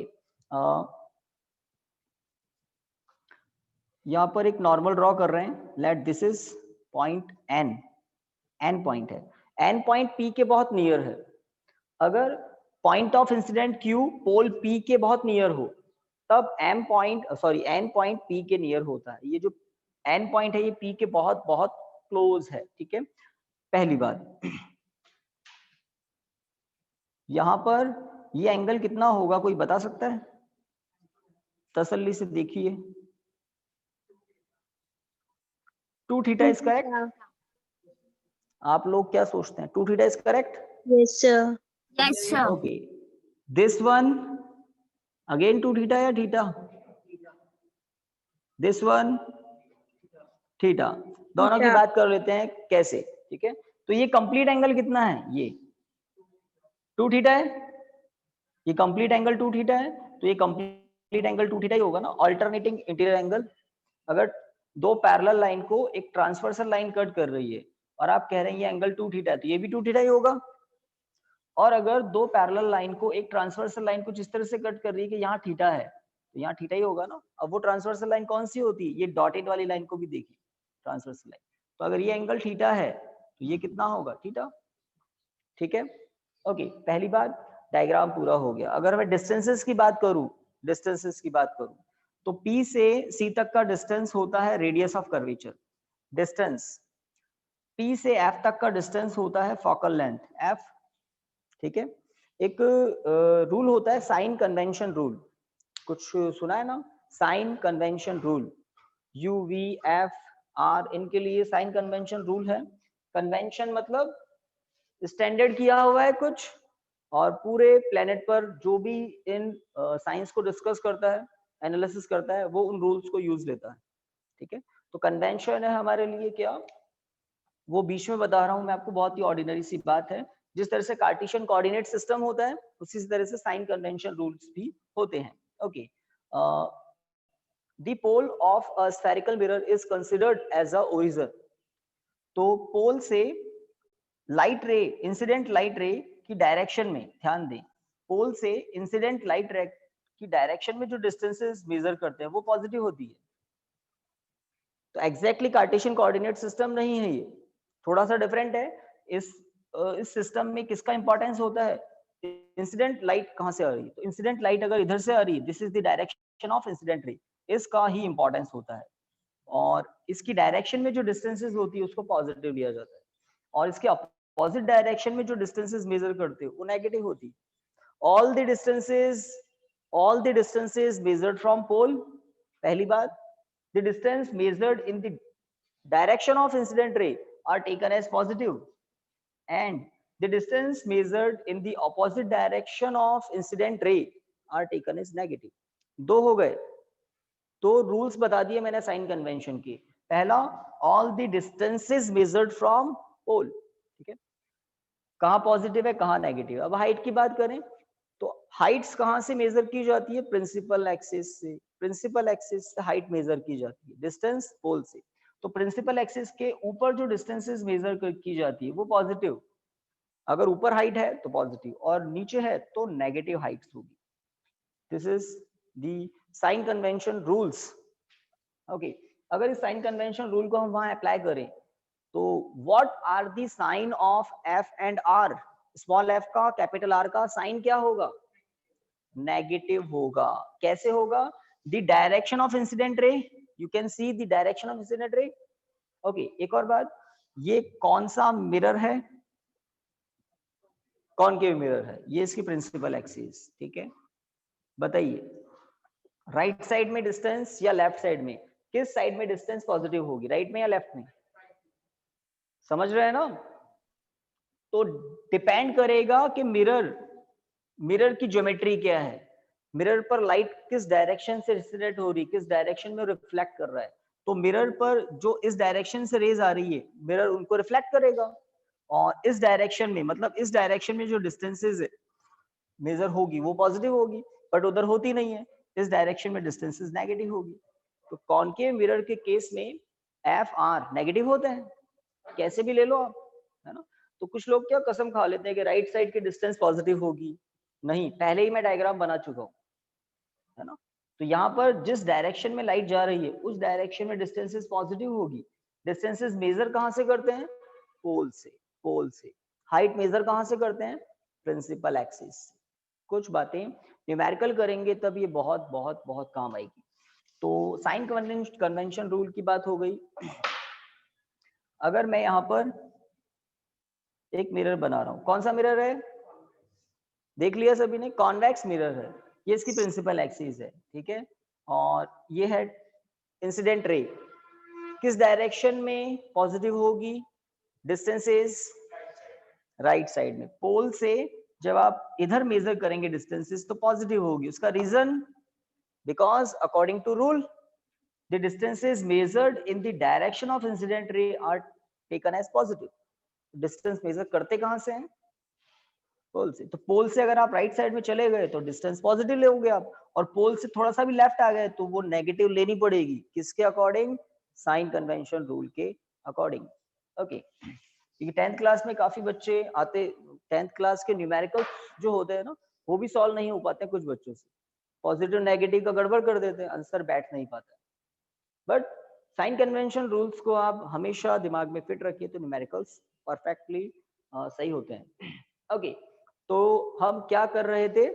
यहाँ पर एक नॉर्मल ड्रॉ कर रहे हैं, let this is point N, N point है, एन पॉइंट पी के बहुत नियर है। अगर point of incident Q pole P के बहुत नियर हो तब एन पॉइंट पी के नियर होता है। ये जो एन पॉइंट है ये पी के बहुत बहुत क्लोज है, ठीक है। पहली बात, यहां पर ये एंगल कितना होगा कोई बता सकता है? तसल्ली से देखिए, 2 थीटा इज करेक्ट। आप लोग क्या सोचते हैं, 2 theta is correct? Yes, sir. Yes, sir. Okay, this one again 2 theta या थीटा? दिस वन थीटा, दोनों की बात कर लेते हैं कैसे, ठीक है। तो ये कंप्लीट एंगल कितना है, ये 2 थीटा है, ये कंप्लीट एंगल 2 थीटा है, तो ये कंप्लीट एंगल 2 थीटा ही होगा ना, अल्टरनेटिंग इंटीरियर एंगल। अगर दो पैरेलल लाइन को एक ट्रांसवर्सल लाइन कट कर रही है और आप कह रहे हैं ये एंगल 2 थीटा है, तो ये भी 2 थीटा ही होगा। और अगर दो पैरेलल लाइन को एक ट्रांसवर्सल लाइन कुछ इस तरह से कट कर रही है कि यहाँ थीटा है, तो यहाँ थीटा ही होगा ना। अब वो ट्रांसवर्सल लाइन कौन सी होती है, ये डॉटेड वाली लाइन को भी देखिए, ट्रांसवर्सल लाइन। तो अगर ये एंगल थीटा है तो ये कितना होगा, थीटा, ठीक है। ओके, पहली बात, डायग्राम पूरा हो गया। अगर मैं डिस्टेंसेस की बात करूं, डिस्टेंसेस की बात करूं तो P से C तक का डिस्टेंस होता है radius of curvature. Distance P से F तक का डिस्टेंस होता है फोकल लेंथ F, ठीक है। एक रूल होता है साइन कन्वेंशन रूल, कुछ सुना है ना, sign convention rule, U V F R, इनके लिए साइन कन्वेंशन रूल है। कन्वेंशन मतलब स्टैंडर्ड किया हुआ है कुछ, और पूरे प्लेनेट पर जो भी इन साइंस को डिस्कस करता है, एनालिसिस करता है, वो उन रूल्स को यूज लेता है, ठीक है। तो कन्वेंशन है हमारे लिए क्या, वो बीच में बता रहा हूं मैं आपको, बहुत ही ऑर्डिनरी सी बात है। जिस तरह से कार्टेशियन कोऑर्डिनेट सिस्टम होता है उसी तरह से साइन कन्वेंशन रूल्स भी होते हैं। Okay, the pole of a spherical mirror is considered as a origin. तो पोल से लाइट रे, इंसिडेंट लाइट रे की डायरेक्शन में ध्यान दें, पोल से इंसिडेंट लाइट रे की डायरेक्शन में जो डिस्टेंसेस मेजर करते हैं वो पॉजिटिव होती है। तो एग्जैक्टली कार्टेशियन कोऑर्डिनेट सिस्टम नहीं है ये, थोड़ा सा डिफरेंट है। इस सिस्टम में किसका इंपॉर्टेंस होता है, इंसिडेंट लाइट कहां से आ रही है, तो इंसिडेंट लाइट अगर इधर से आ रही है, this is the direction of incident रे, इसका ही इंपॉर्टेंस होता है। और इसकी डायरेक्शन में जो डिस्टेंसेस होती है उसको पॉजिटिव लिया जाता है, और इसके अपोजिट डायरेक्शन में जो डिस्टेंसेस मेजर करते हो वो नेगेटिव होती है। All the distances measured from pole, पहली बात, the distance measured in the direction of incident ray are taken as positive, and the distance measured in the opposite direction of incident ray are taken as negative। दो हो गए, तो rules बता दिए मैंने sign convention के। पहला, all the distances measured from pole, ठीक है, कहां पॉजिटिव है कहां नेगेटिव। अब हाइट की बात करें तो हाइट्स कहां से मेजर की जाती है, प्रिंसिपल एक्सिस से, प्रिंसिपल एक्सिस से हाइट मेजर की जाती है, डिस्टेंस पोल से। तो प्रिंसिपल एक्सिस के ऊपर जो डिस्टेंसेस मेजर की जाती है वो पॉजिटिव, अगर ऊपर हाइट है तो पॉजिटिव और नीचे है तो नेगेटिव हाइट्स होगी। This is the sign convention rules. Okay, अगर इस साइन कन्वेंशन रूल को हम वहां अप्लाई करें तो what are the sign of F and R, small F का कैपिटल आर का साइन क्या होगा, नेगेटिव होगा। कैसे होगा, the direction of incident ray, you can see the direction of incident ray. Okay, एक और बात, ये कौन सा मिरर है, कॉनकेव मिरर है, ये इसकी प्रिंसिपल एक्सिस, ठीक है। बताइए राइट साइड में डिस्टेंस या लेफ्ट साइड में, किस साइड में डिस्टेंस पॉजिटिव होगी, राइट में या लेफ्ट में, समझ रहे हैं ना। तो डिपेंड करेगा कि मिरर की ज्योमेट्री क्या है, मिरर पर लाइट किस डायरेक्शन से इंसिडेंट हो रही, किस डायरेक्शन में रिफ्लेक्ट कर रहा है। तो मिरर पर जो इस डायरेक्शन से रेज आ रही है, मिरर उनको रिफ्लेक्ट करेगा। और इस डायरेक्शन में, मतलब इस डायरेक्शन में जो डिस्टेंसेस मेजर होगी वो पॉजिटिव होगी, बट उधर होती नहीं है, इस डायरेक्शन में डिस्टेंसेस नेगेटिव होगी। तो कॉनकेव मिरर के केस में एफ आर नेगेटिव होते हैं, कैसे भी ले लो आप, है ना। तो कुछ लोग क्या कसम खा लेते हैं कि राइट साइड की डिस्टेंस पॉजिटिव होगी, नहीं, पहले ही मैं डायग्राम बना चुका हूँ, है ना। तो यहाँ पर जिस डायरेक्शन में लाइट जा रही है उस डायरेक्शन में डिस्टेंसेस पॉजिटिव होगी। डिस्टेंसेस मेजर कहाँ से करते हैं? पोल से, पोल से। हाइट मेजर कहाँ से करते हैं? प्रिंसिपल एक्सिस से। कुछ बातें न्यूमेरिकल करेंगे तब ये बहुत बहुत बहुत काम आएगी। तो साइन कन्वेंशन रूल की बात हो गई। अगर मैं यहाँ पर एक मिरर बना रहा हूँ, कौन सा मिरर है? देख लिया सभी ने, कॉन्वेक्स मिरर है, ये इसकी प्रिंसिपल एक्सिस है, ठीक है। और ये है इंसिडेंट रे, किस डायरेक्शन में पॉजिटिव होगी? डिस्टेंस इज राइट साइड में, पोल से जब आप इधर मेजर करेंगे डिस्टेंसेस तो पॉजिटिव होगी। उसका reason, because according to rule the distances measured in the direction of incident ray are taken as positive. Distance measure करते कहां से हैं? पोल से। तो पोल से अगर आप राइट साइड में चले गए तो डिस्टेंस पॉजिटिव लोगे आप, और पोल से थोड़ा सा भी लेफ्ट आ गए तो वो नेगेटिव लेनी पड़ेगी। किसके अकॉर्डिंग? साइन कन्वेंशन रूल के अकॉर्डिंग। ओके, क्योंकि 10th क्लास में काफी बच्चे आते, 10th क्लास के न्यूमेरिकल जो होते हैं ना वो भी सॉल्व नहीं हो पाते कुछ बच्चों से, पॉजिटिव नेगेटिव का गड़बड़ कर देते हैं, आंसर बैठ नहीं पाता। बट साइन कन्वेंशन रूल्स को आप हमेशा दिमाग में फिट रखिए तो न्यूमेरिकल्स परफेक्टली सही होते हैं। ओके, तो हम क्या कर रहे थे,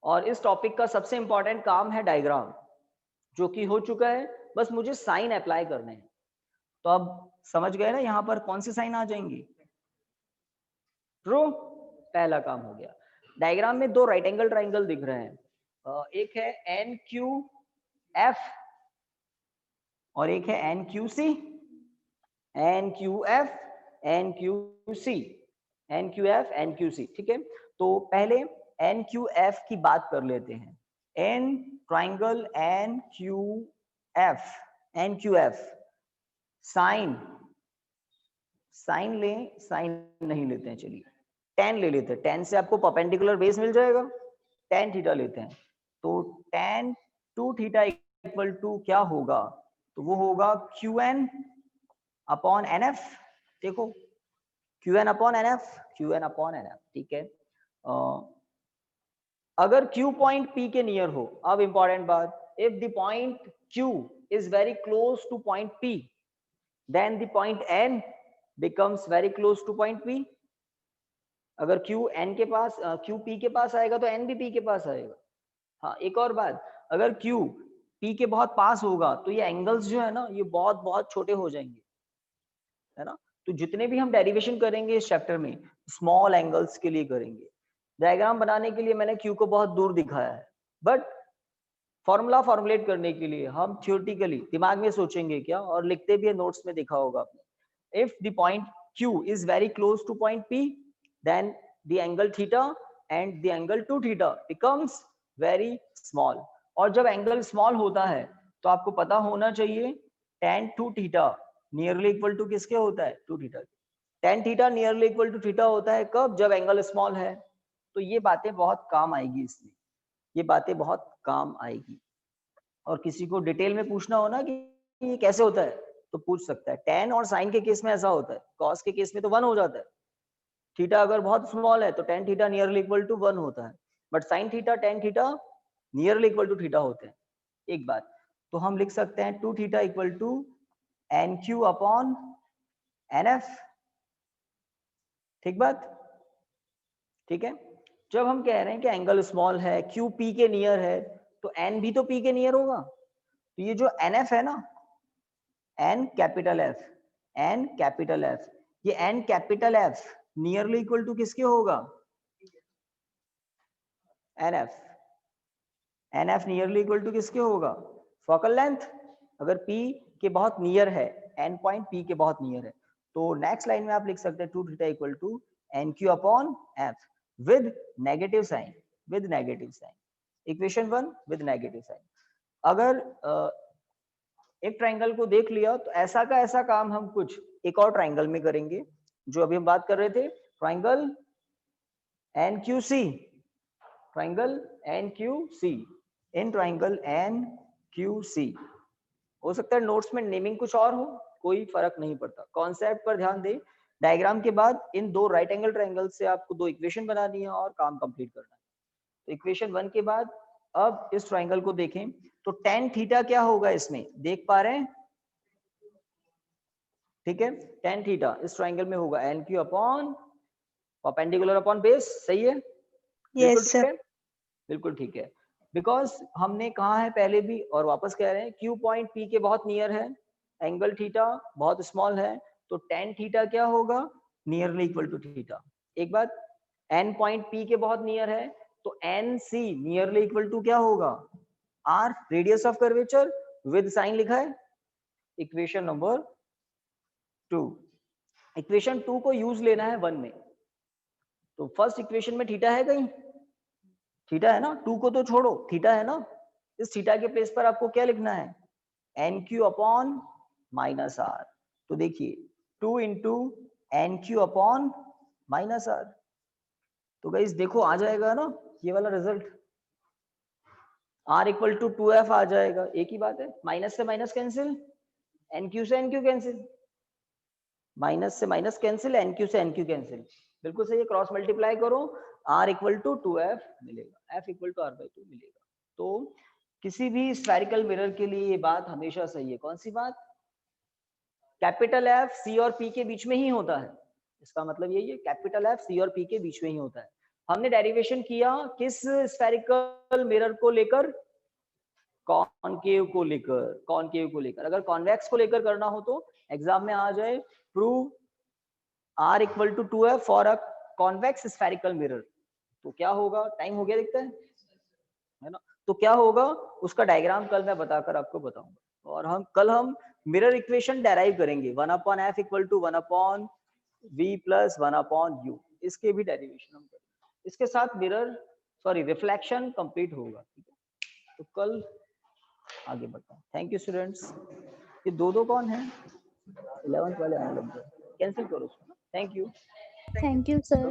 और इस टॉपिक का सबसे इंपॉर्टेंट काम है डायग्राम, जो कि हो चुका है, बस मुझे साइन अप्लाई करने हैं। तो अब समझ गए ना यहाँ पर कौन सी साइन आ जाएंगी? ट्रू, पहला काम हो गया। डायग्राम में दो राइट एंगल ट्राइंगल दिख रहे हैं, एक है NQF और एक है NQC, NQF NQC, NQF NQC, ठीक है। तो पहले NQF की बात कर लेते हैं। N triangle NQF, NQF sign, sign लें, साइन नहीं लेते हैं, चलिए tan ले लेते हैं। tan से आपको परपेंडिकुलर बेस मिल जाएगा, tan थीटा लेते हैं। तो tan 2 थीटा इक्वल टू क्या होगा? तो वो होगा QN अपॉन NF। देखो QN upon NF, QN upon NF, ठीक है। अगर Q पॉइंट P के नियर हो, अब इंपॉर्टेंट बात, if the point Q is very close two point P, then the point N becomes very close to point P। अगर Q N के पास, Q P के पास आएगा तो N भी P के पास आएगा। हाँ, एक और बात, अगर Q P के बहुत पास होगा तो ये एंगल्स जो है ना ये बहुत बहुत छोटे हो जाएंगे, है ना। तो जितने भी हम डेरिवेशन करेंगे इस चैप्टर में स्मॉल एंगल्स के लिए करेंगे। डायग्राम बनाने के लिए मैंने Q को बहुत दूर दिखाया है, बट फॉर्मूला फॉर्मुलेट करने के लिए हम थियोरेटिकली दिमाग में सोचेंगे क्या, और लिखते भी है, नोट्स में देखा होगा आपने। If the point Q is very close to point P, then the angle theta and the angle 2 theta becomes very small। और जब एंगल स्मॉल होता है तो आपको पता होना चाहिए tan 2 theta nearly equal to किसके होता है? 2 theta. tan theta nearly equal to theta होता है कब? जब एंगल स्मॉल है। तो ये बातें बहुत काम आएगी इसमें, ये बातें बहुत काम आएगी। और किसी को डिटेल में पूछना हो ना कि ये कैसे होता है तो पूछ सकता है। tan और sin के केस में ऐसा होता है, cos के केस में तो 1 हो जाता है। थीटा अगर बहुत स्मॉल है तो tan theta nearly equal to 1 होता है, but sin theta tan theta nearly equal to theta होते हैं। एक बात तो हम लिख सकते हैं 2 theta equal to NQ upon NF, ठीक बात, ठीक है। जब हम कह रहे हैं कि एंगल स्मॉल है, Q P के नियर है, तो N भी तो P के नियर होगा। तो ये जो NF है ना, N capital F, N capital F, ये N capital F nearly equal to किसके होगा? NF, NF nearly equal to किसके होगा? Focal length. अगर P के बहुत नियर है, N पॉइंट P के बहुत नियर है, तो नेक्स्ट लाइन में आप लिख सकते हैं 2 theta equal to NQ upon F with negative sign, with negative sign. Equation 1 with negative sign. अगर एक ट्राइंगल को देख लिया तो ऐसा का ऐसा काम हम कुछ एक और ट्राइंगल में करेंगे, जो अभी हम बात कर रहे थे, triangle NQC, triangle NQC, in triangle NQC। हो सकता है नोट्स में नेमिंग कुछ और हो, कोई फर्क नहीं पड़ता, कॉन्सेप्ट पर ध्यान दें। डायग्राम के बाद इन दो राइट एंगल ट्राइंगल से आपको दो इक्वेशन बनानी है और काम कंप्लीट करना है। तो इक्वेशन 1 के बाद अब इस ट्राइंगल को देखें तो tan थीटा क्या होगा इसमें, देख पा रहे हैं? ठीक है, tan थीटा इस ट्राइंगल में होगा NQ upon perpendicular upon base, सही है? बिल्कुल Yes, ठीक sir. है, बिल्कुल ठीक है। बिकॉज हमने कहा है पहले भी और वापस कह रहे हैं, Q पॉइंट P के बहुत नियर है, एंगल थीटा बहुत स्मॉल है, तो tan थीटा क्या होगा, नियरली इक्वल टू थीटा। एक बात, N पॉइंट P के बहुत नियर है, तो NC नियरली इक्वल टू क्या होगा, R radius of curvature with sign लिखा है, इक्वेशन नंबर 2। इक्वेशन 2 को यूज लेना है 1 में, तो फर्स्ट इक्वेशन में थीटा है कहीं, थीटा है ना, 2 को तो छोड़ो, थीटा है ना, इस थीटा के प्लेस पर आपको क्या लिखना है, NQ अपॉन माइनस आर। तो देखिए 2 into NQ upon minus R, तो गाइस देखो आ जाएगा ना ये वाला result, R equal to 2F आ जाएगा, एक ही बात है, माइनस से माइनस कैंसिल, NQ से NQ कैंसिल, माइनस से माइनस कैंसिल, NQ से NQ कैंसिल, बिल्कुल सही है, क्रॉस मल्टीप्लाई करो, R इक्वल टू 2F मिलेगा, F इक्वल टू R/2 मिलेगा। तो किसी भी स्फेरिकल मिरर के लिए ये बात हमेशा सही है, कौन सी बात, कैपिटल F C और P के बीच में ही होता है, इसका मतलब यही है, कैपिटल F C और P के बीच में ही होता है। हमने डेरिवेशन किया किस स्फेरिकल मिरर को लेकर, कॉनकेव को लेकर, कॉनकेव को लेकर। अगर कॉन्वेक्स को लेकर करना हो तो एग्जाम में आ जाए, prove R equal to 2F for a convex spherical mirror, तो क्या होगा, टाइम हो गया दिखता है ना, तो क्या होगा उसका डायग्राम कल मैं बताकर आपको बताऊंगा। और हम मिरर इक्वेशन डेराइव करेंगे, 1 upon F equal to 1 upon V plus 1 upon U, इसके भी डेरिवेशन हम करेंगे, इसके साथ मिरर सॉरी रिफ्लेक्शन कंप्लीट होगा, ठीक है। तो कल आगे बढ़ता, थैंक यू स्टूडेंट्स। ये दो कौन है, 11th वाले आने लग गए, कैंसिल करो उसको, thank you. Thank you, sir.